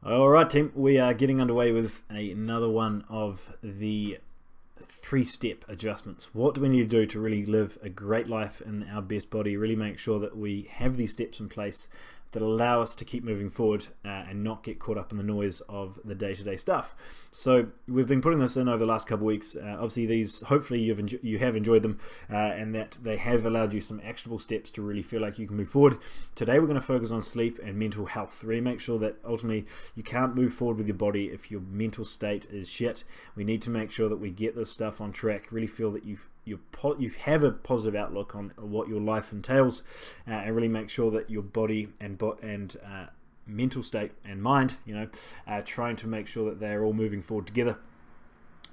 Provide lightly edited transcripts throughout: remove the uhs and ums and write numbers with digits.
Alright team, we are getting underway with another one of the 3-step adjustments. What do we need to do to really live a great life in our best body? Really make sure that we have these steps in place that allow us to keep moving forward and not get caught up in the noise of the day-to-day stuff. So we've been putting this in over the last couple of weeks. Obviously these, hopefully you have enjoyed them and that they have allowed you some actionable steps to really feel like you can move forward. Today we're going to focus on sleep and mental health. Really make sure that ultimately you can't move forward with your body if your mental state is shit. We need to make sure that we get this stuff on track, really feel that you have a positive outlook on what your life entails, and really make sure that your body and mental state and mind, trying to make sure that they're all moving forward together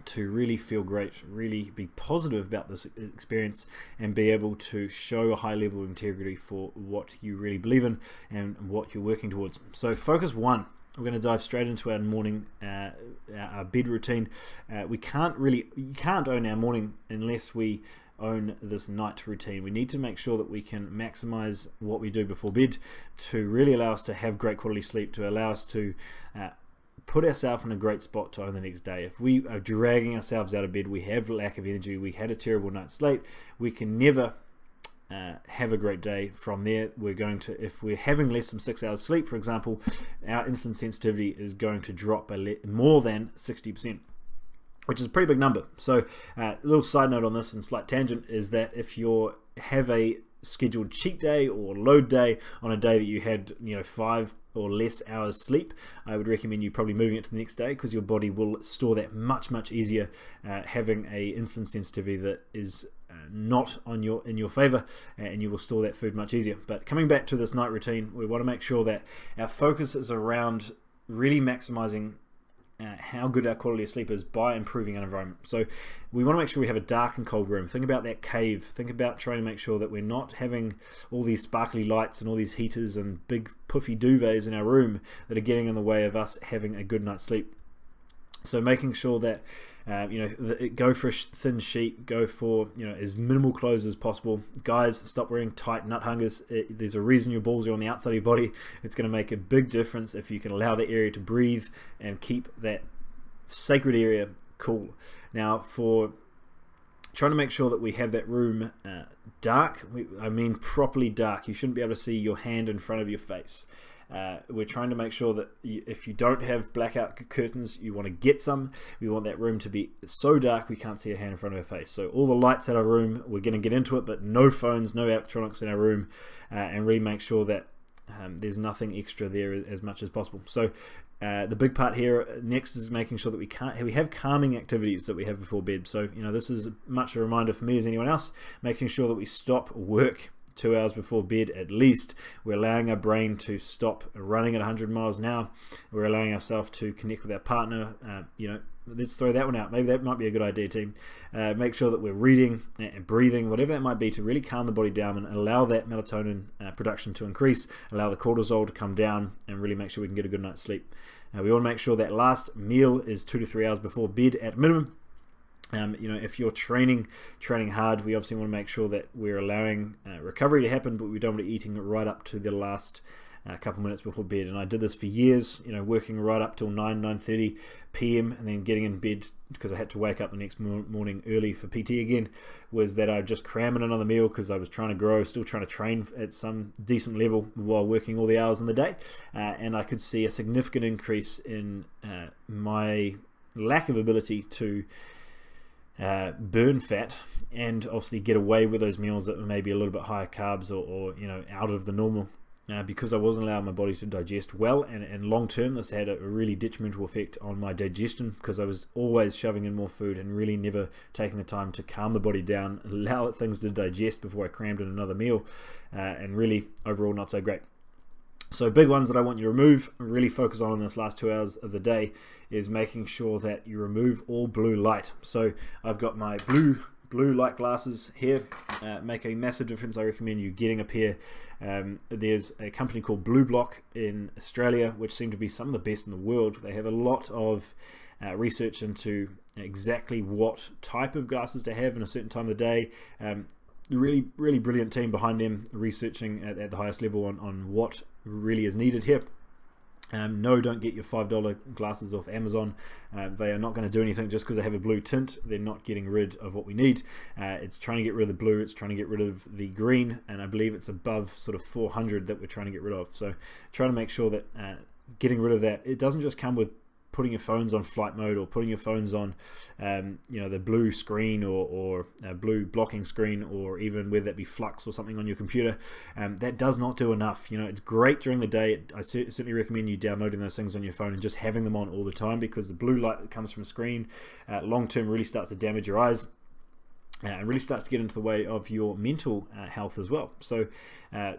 to really feel great, really be positive about this experience and be able to show a high level of integrity for what you really believe in and what you're working towards. So focus one. We're going to dive straight into our morning, our bed routine. You can't own our morning unless we own this night routine. We need to make sure that we can maximize what we do before bed to really allow us to have great quality sleep, to allow us to put ourselves in a great spot to own the next day. If we are dragging ourselves out of bed, we have lack of energy, we had a terrible night's sleep, we can never have a great day from there. If we're having less than 6 hours sleep, for example, our insulin sensitivity is going to drop by more than 60%, which is a pretty big number. So a little side note on this and slight tangent is that if you have a scheduled cheat day or load day on a day that you had 5 or less hours sleep, I would recommend you probably moving it to the next day, because your body will store that much easier, having a insulin sensitivity that is not in your favor, and you will store that food much easier. But coming back to this night routine, we want to make sure that our focus is around really maximizing how good our quality of sleep is by improving our environment. So we want to make sure we have a dark and cold room. Think about that cave. Think about trying to make sure that we're not having all these sparkly lights and all these heaters and big puffy duvets in our room that are getting in the way of us having a good night's sleep. So making sure that go for a thin sheet, go for as minimal clothes as possible. Guys, stop wearing tight nut hungers. There's a reason your balls are on the outside of your body. It's going to make a big difference if you can allow that area to breathe and keep that sacred area cool. Now, for trying to make sure that we have that room dark, I mean properly dark. You shouldn't be able to see your hand in front of your face. We're trying to make sure that if you don't have blackout curtains, you want to get some. We want that room to be so dark we can't see a hand in front of our face. So all the lights in our room, we're going to get into it, but no phones, no electronics in our room, and really make sure that there's nothing extra there as much as possible. So the big part here next is making sure that we have calming activities that we have before bed. So this is much a reminder for me as anyone else, making sure that we stop work 2 hours before bed at least. We're allowing our brain to stop running at 100 miles an hour. We're allowing ourselves to connect with our partner. Let's throw that one out. Maybe that might be a good idea, team. Make sure that we're reading and breathing, whatever that might be, to really calm the body down and allow that melatonin production to increase, allow the cortisol to come down, and really make sure we can get a good night's sleep. We want to make sure that last meal is 2 to 3 hours before bed at minimum. If you're training hard, we obviously want to make sure that we're allowing recovery to happen, but we don't want to be eating right up to the last couple minutes before bed. And I did this for years, working right up till 9:30 p.m. and then getting in bed because I had to wake up the next morning early for PT again. Was that I just cram in another meal because I was trying to grow, still trying to train at some decent level while working all the hours in the day, and I could see a significant increase in my lack of ability to burn fat, and obviously get away with those meals that were maybe a little bit higher carbs or out of the normal, because I wasn't allowing my body to digest well, and long term this had a really detrimental effect on my digestion, because I was always shoving in more food and really never taking the time to calm the body down, allow things to digest before I crammed in another meal, and really overall not so great. So big ones that I want you to remove, really focus on in this last 2 hours of the day, is making sure that you remove all blue light. So I've got my blue light glasses here, make a massive difference. I recommend you getting a pair. There's a company called Blue Block in Australia, which seem to be some of the best in the world. They have a lot of research into exactly what type of glasses to have in a certain time of the day. Really brilliant team behind them, researching at the highest level on what really is needed here. No, don't get your $5 glasses off Amazon. They are not going to do anything just because they have a blue tint. They're not getting rid of what we need. It's trying to get rid of the blue, it's trying to get rid of the green, and I believe it's above sort of 400 that we're trying to get rid of. So trying to make sure that getting rid of that, it doesn't just come with putting your phones on flight mode or putting your phones on the blue screen or blue blocking screen, or even whether that be flux or something on your computer. That does not do enough. It's great during the day. I certainly recommend you downloading those things on your phone and just having them on all the time, because the blue light that comes from a screen long term really starts to damage your eyes. And really starts to get into the way of your mental health as well. So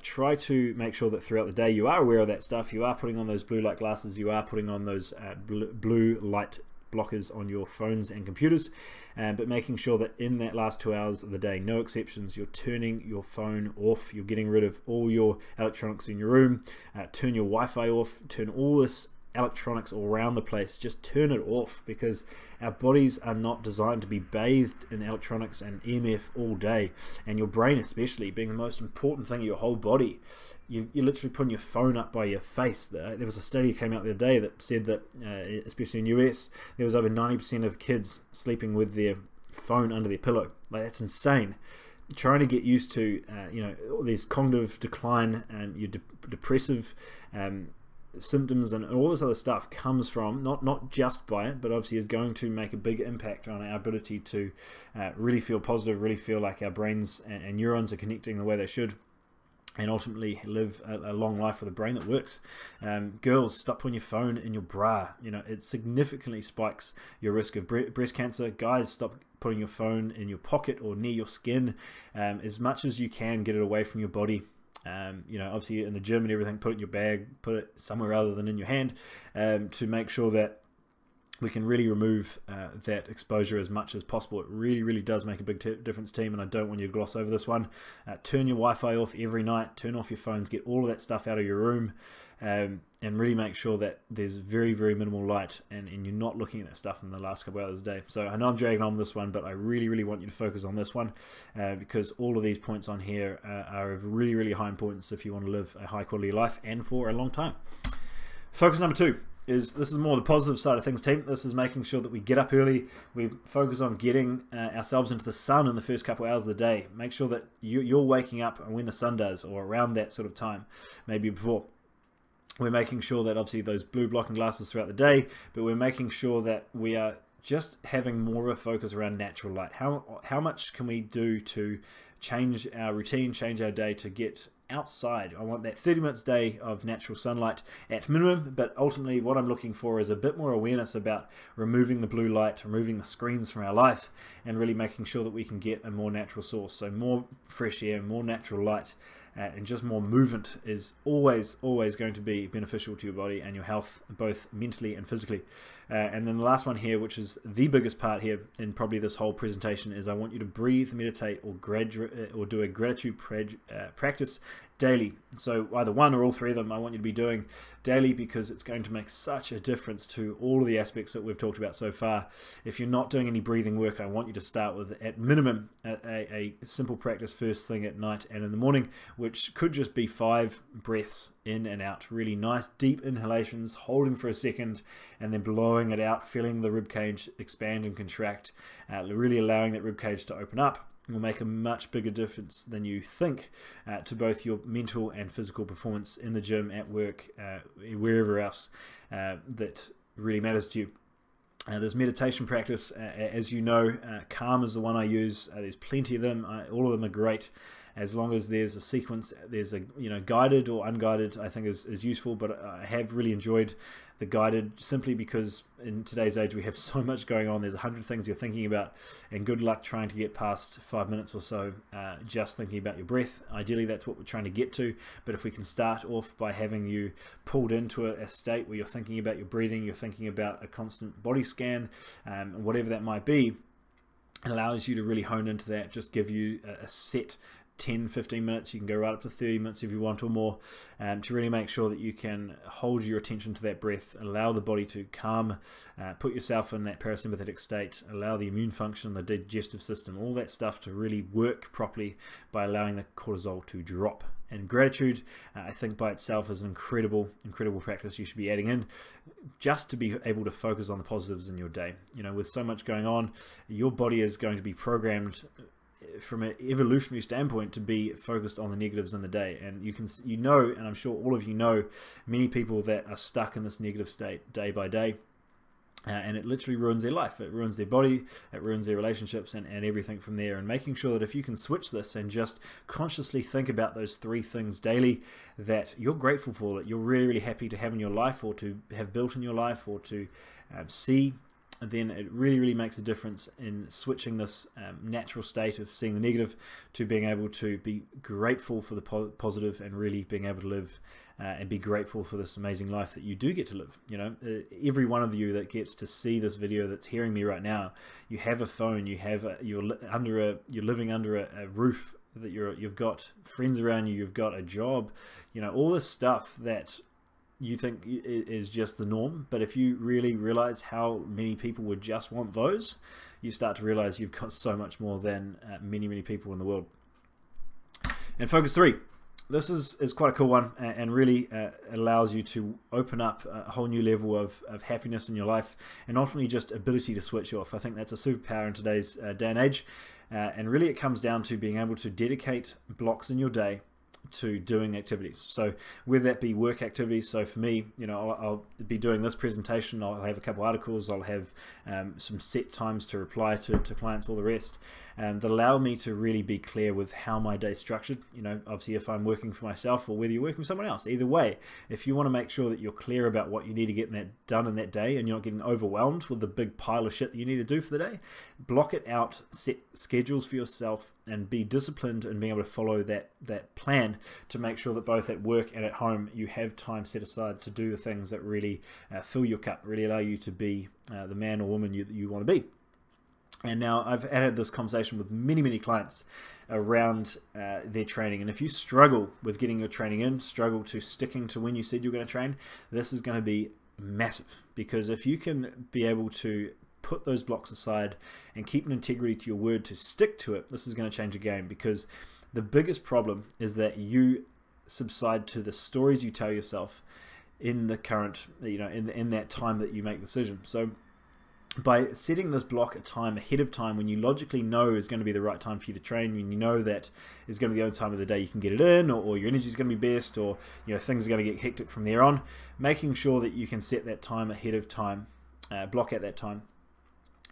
try to make sure that throughout the day you are aware of that stuff. You are putting on those blue light glasses. You are putting on those blue light blockers on your phones and computers, but making sure that in that last 2 hours of the day, no exceptions, you're turning your phone off. You're getting rid of all your electronics in your room. Turn your Wi-Fi off. Turn all this electronics all around the place. Just turn it off, because our bodies are not designed to be bathed in electronics and EMF all day, and your brain especially being the most important thing in your whole body. You're literally putting your phone up by your face. There was a study that came out the other day that said that especially in US, there was over 90% of kids sleeping with their phone under their pillow. Like, that's insane. Trying to get used to there's cognitive decline and your depressive symptoms and all this other stuff comes from not just by it, but obviously is going to make a big impact on our ability to really feel positive, really feel like our brains and neurons are connecting the way they should, and ultimately live a long life with a brain that works. Girls, stop putting your phone in your bra. It significantly spikes your risk of breast cancer. Guys, stop putting your phone in your pocket or near your skin. As much as you can, get it away from your body. Obviously in the gym and everything, put it in your bag, put it somewhere other than in your hand, to make sure that we can really remove that exposure as much as possible. It really, really does make a big difference, team, and I don't want you to gloss over this one. Turn your Wi-Fi off every night, turn off your phones, get all of that stuff out of your room, and really make sure that there's very, very minimal light, and you're not looking at that stuff in the last couple hours of the day. So I know I'm dragging on this one, but I really, really want you to focus on this one, because all of these points on here are of really, really high importance if you want to live a high quality life and for a long time. Focus number 2. This is more the positive side of things, team. This is making sure that we get up early. We focus on getting ourselves into the sun in the first couple hours of the day. Make sure that you're waking up when the sun does, or around that sort of time, maybe before. We're making sure that obviously those blue blocking glasses throughout the day, but we're making sure that we are just having more of a focus around natural light. How much can we do to change our routine, change our day to get outside? I want that 30 minutes a day of natural sunlight at minimum, but ultimately what I'm looking for is a bit more awareness about removing the blue light, removing the screens from our life, and really making sure that we can get a more natural source. So more fresh air, more natural light, and just more movement is always going to be beneficial to your body and your health, both mentally and physically. And then the last one here, which is the biggest part here in probably this whole presentation, is I want you to breathe, meditate, or do a gratitude practice daily. So either one or all three of them I want you to be doing daily, because it's going to make such a difference to all of the aspects that we've talked about so far. If you're not doing any breathing work, I want you to start with, at minimum, a simple practice first thing at night and in the morning, which could just be 5 breaths in and out. Really nice deep inhalations, holding for a second and then blowing it out, feeling the ribcage expand and contract, really allowing that ribcage to open up. Will make a much bigger difference than you think to both your mental and physical performance in the gym, at work, wherever else that really matters to you. There's meditation practice, as you know. Calm is the one I use. There's plenty of them. All of them are great. As long as there's a sequence, there's a guided or unguided, I think is useful. But I have really enjoyed the guided, simply because in today's age we have so much going on. There's 100 things you're thinking about, and good luck trying to get past 5 minutes or so just thinking about your breath. Ideally that's what we're trying to get to, but if we can start off by having you pulled into a state where you're thinking about your breathing, you're thinking about a constant body scan, whatever that might be, it allows you to really hone into that, just give you a set 10-15 minutes. You can go right up to 30 minutes if you want or more, to really make sure that you can hold your attention to that breath, allow the body to calm, put yourself in that parasympathetic state, allow the immune function, the digestive system, all that stuff to really work properly by allowing the cortisol to drop. And gratitude, I think by itself is an incredible practice you should be adding in, just to be able to focus on the positives in your day. You know, with so much going on, your body is going to be programmed from an evolutionary standpoint to be focused on the negatives in the day. And you know, and I'm sure all of you know, many people that are stuck in this negative state day by day. And it literally ruins their life. It ruins their body, it ruins their relationships, and everything from there. And making sure that if you can switch this and just consciously think about those 3 things daily that you're grateful for, that you're really happy to have in your life, or to have built in your life, or to see, then it really makes a difference in switching this natural state of seeing the negative to being able to be grateful for the positive, and really being able to live and be grateful for this amazing life that you do get to live. You know, every one of you that gets to see this video, that's hearing me right now, you have a phone, you're living under a roof, that you've got friends around you, you've got a job, you know, all this stuff that you think is just the norm. But if you really realize how many people would just want those, you start to realize you've got so much more than many people in the world. And focus 3. This is quite a cool one, and really allows you to open up a whole new level of happiness in your life, and ultimately just ability to switch off. I think that's a superpower in today's day and age, and really it comes down to being able to dedicate blocks in your day to doing activities. So whether that be work activities, so for me, you know, I'll be doing this presentation, I'll have a couple articles, I'll have some set times to reply to clients, all the rest, that allow me to really be clear with how my day's structured. You know, obviously if I'm working for myself, or whether you're working for someone else, either way, if you want to make sure that you're clear about what you need to get done in that day, and you're not getting overwhelmed with the big pile of shit that you need to do for the day, block it out, set schedules for yourself, and be disciplined in being able to follow that plan, to make sure that both at work and at home you have time set aside to do the things that really fill your cup, really allow you to be the man or woman you want to be. And now I've had this conversation with many clients around their training, and if you struggle with getting your training in, struggle to sticking to when you said you're going to train, this is going to be massive. Because if you can be able to put those blocks aside and keep an integrity to your word, to stick to it, this is going to change the game. Because the biggest problem is that you subside to the stories you tell yourself in the current, you know, in that time that you make the decision. So by setting this block a time ahead of time, when you logically know is going to be the right time for you to train, when you know that is going to be the only time of the day you can get it in, or your energy is going to be best, or you know, things are going to get hectic from there on, making sure that you can set that time ahead of time, block at that time,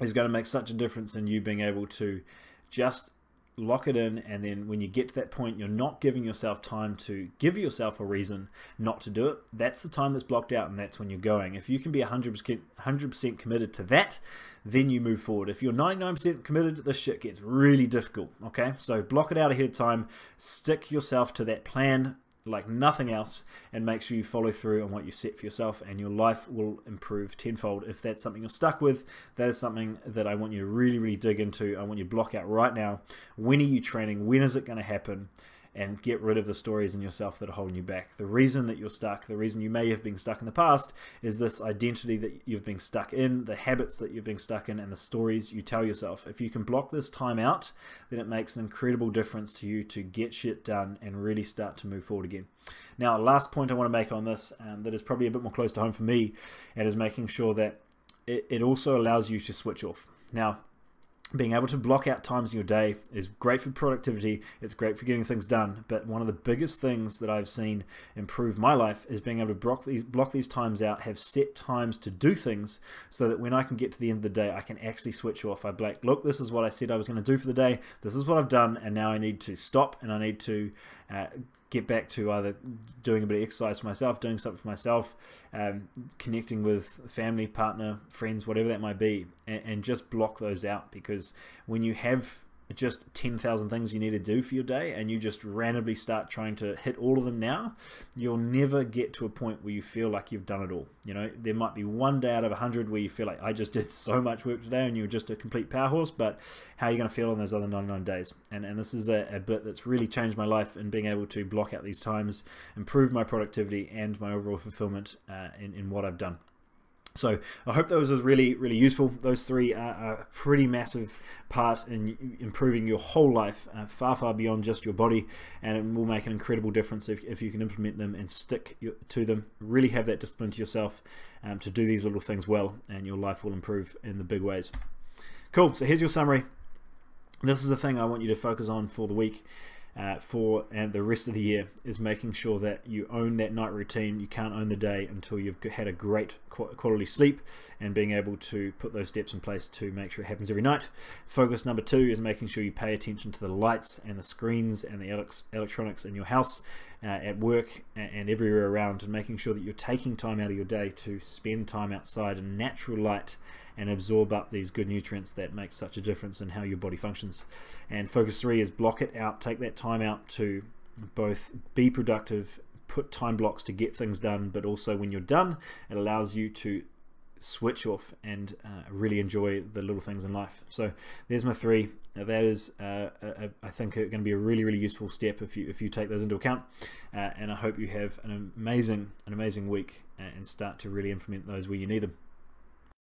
is going to make such a difference in you being able to just lock it in. And then when you get to that point, you're not giving yourself time to give yourself a reason not to do it. That's the time that's blocked out, and that's when you're going. If you can be 100% committed to that, then you move forward. If you're 99% committed, this shit gets really difficult. Okay, so block it out ahead of time, stick yourself to that plan like nothing else, and make sure you follow through on what you set for yourself, and your life will improve tenfold. If that's something you're stuck with, that is something that I want you to really dig into. I want you to block out right now. When are you training? When is it going to happen? And get rid of the stories in yourself that are holding you back. The reason that you're stuck, the reason you may have been stuck in the past, is this identity that you've been stuck in, the habits that you've been stuck in, and the stories you tell yourself. If you can block this time out, then it makes an incredible difference to you to get shit done and really start to move forward again. Now, last point I want to make on this, that is probably a bit more close to home for me, and is making sure that it also allows you to switch off. Now, being able to block out times in your day is great for productivity, it's great for getting things done, but one of the biggest things that I've seen improve my life is being able to block these times out, have set times to do things, so that when I can get to the end of the day, I can actually switch off. I'm like, look, this is what I said I was going to do for the day, this is what I've done, and now I need to stop, and I need to get back to either doing a bit of exercise for myself, doing something for myself, connecting with family, partner, friends, whatever that might be, and just block those out. Because when you have just 10,000 things you need to do for your day, and you just randomly start trying to hit all of them now, you'll never get to a point where you feel like you've done it all. You know, there might be one day out of 100 where you feel like, I just did so much work today, and you're just a complete power horse, but how are you going to feel on those other 99 days? And this is a bit that's really changed my life in being able to block out these times, improve my productivity and my overall fulfillment in what I've done. So I hope those are really, really useful. Those three are a pretty massive part in improving your whole life, far, far beyond just your body, and it will make an incredible difference if you can implement them and stick to them. Really have that discipline to yourself to do these little things well, and your life will improve in the big ways. Cool, so here's your summary. This is the thing I want you to focus on for the week. And the rest of the year is making sure that you own that night routine. You can't own the day until you've had a great quality sleep, and being able to put those steps in place to make sure it happens every night. Focus number 2 is making sure you pay attention to the lights and the screens and the electronics in your house, at work and everywhere around, and making sure that you're taking time out of your day to spend time outside in natural light and absorb up these good nutrients that make such a difference in how your body functions. And focus 3 is block it out. Take that time out to both be productive, put time blocks to get things done, but also when you're done, it allows you to switch off and really enjoy the little things in life. So there's my 3. That is I think going to be a really, really useful step if you take those into account, and I hope you have an amazing week and start to really implement those where you need them.